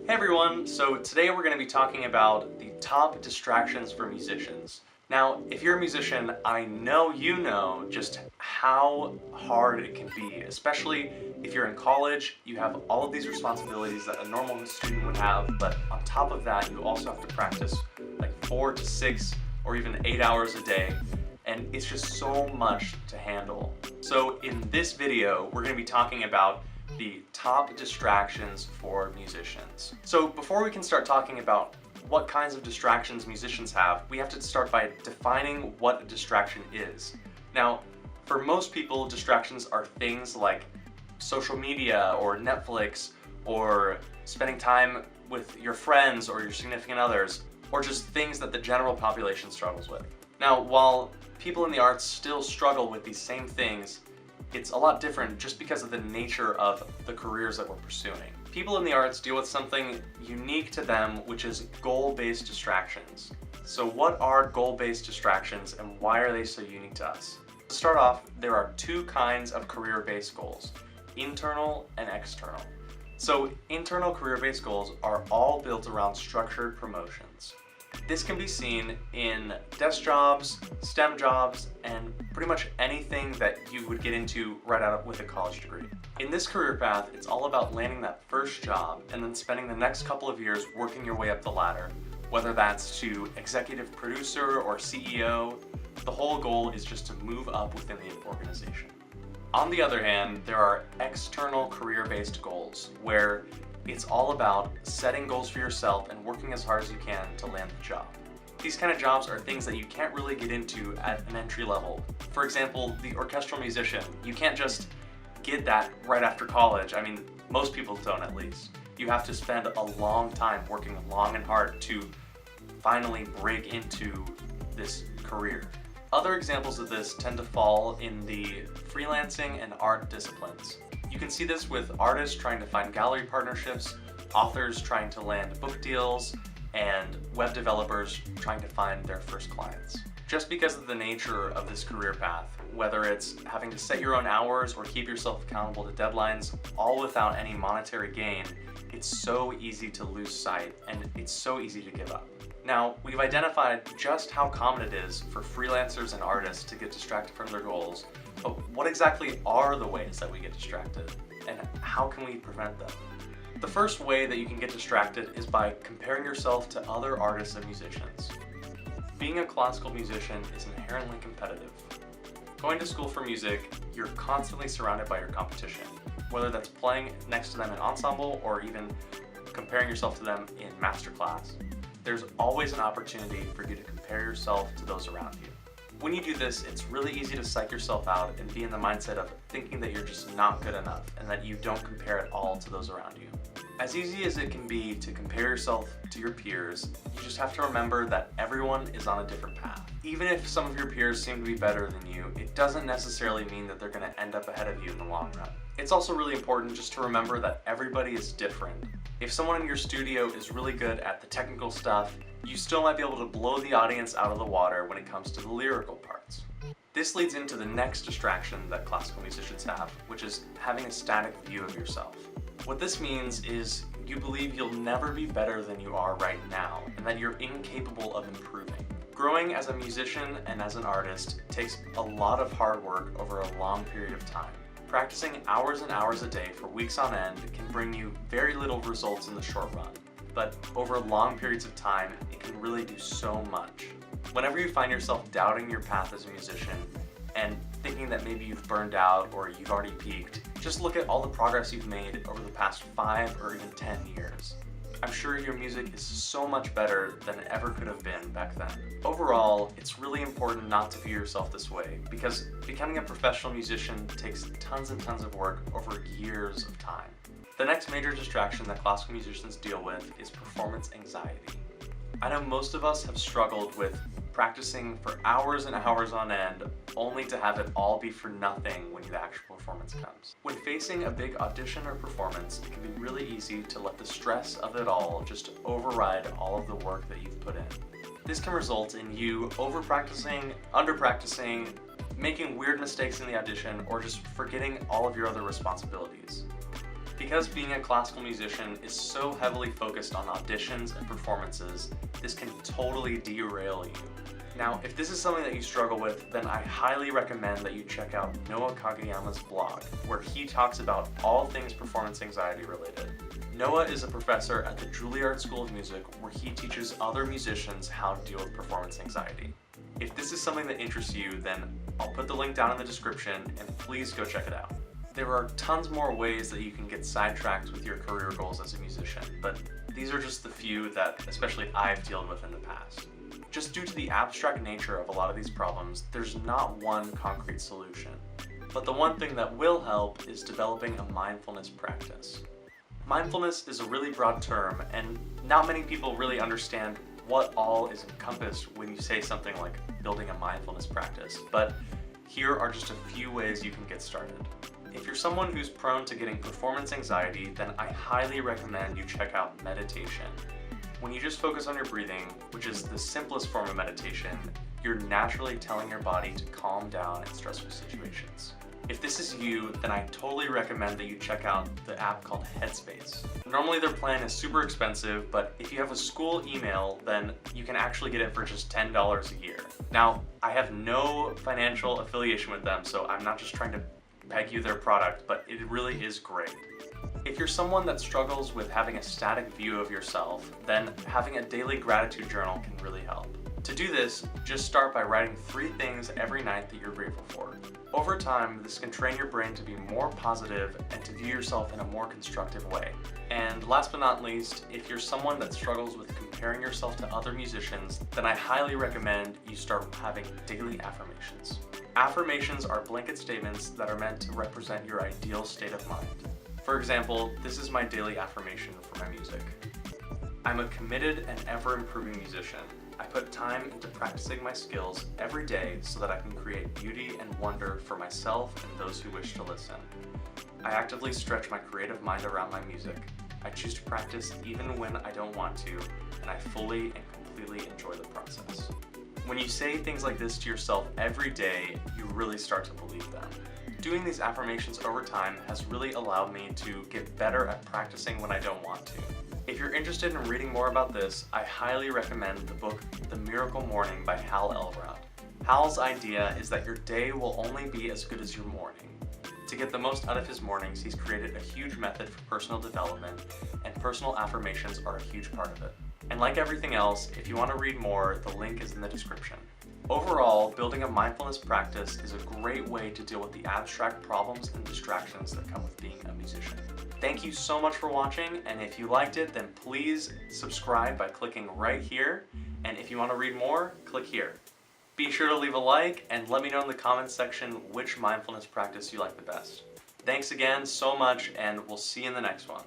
Hey everyone, so today we're going to be talking about the top distractions for musicians. Now, if you're a musician, I know you know just how hard it can be, especially if you're in college, you have all of these responsibilities that a normal student would have, but on top of that, you also have to practice like 4 to 6 or even 8 hours a day, and it's just so much to handle. So in this video, we're going to be talking about the top distractions for musicians. So before we can start talking about what kinds of distractions musicians have, we have to start by defining what a distraction is. Now, for most people, distractions are things like social media or Netflix or spending time with your friends or your significant others, or just things that the general population struggles with. Now, while people in the arts still struggle with these same things, it's a lot different just because of the nature of the careers that we're pursuing. People in the arts deal with something unique to them, which is goal-based distractions. So what are goal-based distractions and why are they so unique to us? To start off, there are two kinds of career-based goals, internal and external. So internal career-based goals are all built around structured promotions. This can be seen in desk jobs, STEM jobs, and pretty much anything that you would get into right out with a college degree. In this career path, it's all about landing that first job and then spending the next couple of years working your way up the ladder, whether that's to executive producer or CEO. The whole goal is just to move up within the organization. On the other hand, there are external career-based goals, where it's all about setting goals for yourself and working as hard as you can to land the job. These kind of jobs are things that you can't really get into at an entry level. For example, the orchestral musician, you can't just get that right after college. I mean, most people don't, at least. You have to spend a long time working long and hard to finally break into this career. Other examples of this tend to fall in the freelancing and art disciplines. You can see this with artists trying to find gallery partnerships, authors trying to land book deals, and web developers trying to find their first clients. Just because of the nature of this career path, whether it's having to set your own hours or keep yourself accountable to deadlines, all without any monetary gain, it's so easy to lose sight and it's so easy to give up. Now, we've identified just how common it is for freelancers and artists to get distracted from their goals, but what exactly are the ways that we get distracted, and how can we prevent them? The first way that you can get distracted is by comparing yourself to other artists and musicians. Being a classical musician is inherently competitive. Going to school for music, you're constantly surrounded by your competition, whether that's playing next to them in ensemble or even comparing yourself to them in master class. There's always an opportunity for you to compare yourself to those around you. When you do this, it's really easy to psych yourself out and be in the mindset of thinking that you're just not good enough and that you don't compare at all to those around you. As easy as it can be to compare yourself to your peers, you just have to remember that everyone is on a different path. Even if some of your peers seem to be better than you, it doesn't necessarily mean that they're going to end up ahead of you in the long run. It's also really important just to remember that everybody is different. If someone in your studio is really good at the technical stuff, you still might be able to blow the audience out of the water when it comes to the lyrical parts. This leads into the next distraction that classical musicians have, which is having a static view of yourself. What this means is you believe you'll never be better than you are right now, and that you're incapable of improving. Growing as a musician and as an artist takes a lot of hard work over a long period of time. Practicing hours and hours a day for weeks on end can bring you very little results in the short run, but over long periods of time, it can really do so much. Whenever you find yourself doubting your path as a musician and thinking that maybe you've burned out or you've already peaked, just look at all the progress you've made over the past 5 or even 10 years. I'm sure your music is so much better than it ever could have been back then. Overall, it's really important not to view yourself this way, because becoming a professional musician takes tons and tons of work over years of time. The next major distraction that classical musicians deal with is performance anxiety. I know most of us have struggled with practicing for hours and hours on end, only to have it all be for nothing when the actual performance comes. When facing a big audition or performance, it can be really easy to let the stress of it all just override all of the work that you've put in. This can result in you over-practicing, under-practicing, making weird mistakes in the audition, or just forgetting all of your other responsibilities. Because being a classical musician is so heavily focused on auditions and performances, this can totally derail you. Now, if this is something that you struggle with, then I highly recommend that you check out Noah Kageyama's blog, where he talks about all things performance anxiety related. Noah is a professor at the Juilliard School of Music, where he teaches other musicians how to deal with performance anxiety. If this is something that interests you, then I'll put the link down in the description, and please go check it out. There are tons more ways that you can get sidetracked with your career goals as a musician, but these are just the few that especially I've dealt with in the past. Just due to the abstract nature of a lot of these problems, there's not one concrete solution. But the one thing that will help is developing a mindfulness practice. Mindfulness is a really broad term, and not many people really understand what all is encompassed when you say something like building a mindfulness practice, but here are just a few ways you can get started. If you're someone who's prone to getting performance anxiety, then I highly recommend you check out meditation. When you just focus on your breathing, which is the simplest form of meditation, you're naturally telling your body to calm down in stressful situations. If this is you, then I totally recommend that you check out the app called Headspace. Normally their plan is super expensive, but if you have a school email, then you can actually get it for just $10 a year. Now, I have no financial affiliation with them, so I'm not just trying to peg you their product, but it really is great. If you're someone that struggles with having a static view of yourself, then having a daily gratitude journal can really help. To do this, just start by writing 3 things every night that you're grateful for. Over time, this can train your brain to be more positive and to view yourself in a more constructive way. And last but not least, if you're someone that struggles with comparing yourself to other musicians, then I highly recommend you start having daily affirmations. Affirmations are blanket statements that are meant to represent your ideal state of mind. For example, this is my daily affirmation for my music. I'm a committed and ever-improving musician. I put time into practicing my skills every day so that I can create beauty and wonder for myself and those who wish to listen. I actively stretch my creative mind around my music. I choose to practice even when I don't want to, and I fully and completely enjoy the process. When you say things like this to yourself every day, you really start to believe them. Doing these affirmations over time has really allowed me to get better at practicing when I don't want to. If you're interested in reading more about this, I highly recommend the book The Miracle Morning by Hal Elrod. Hal's idea is that your day will only be as good as your morning. To get the most out of his mornings, he's created a huge method for personal development, and personal affirmations are a huge part of it. And like everything else, if you want to read more, the link is in the description. Overall, building a mindfulness practice is a great way to deal with the abstract problems and distractions that come with being a musician. Thank you so much for watching, and if you liked it, then please subscribe by clicking right here, and if you want to read more, click here. Be sure to leave a like and let me know in the comments section which mindfulness practice you like the best. Thanks again so much, and we'll see you in the next one.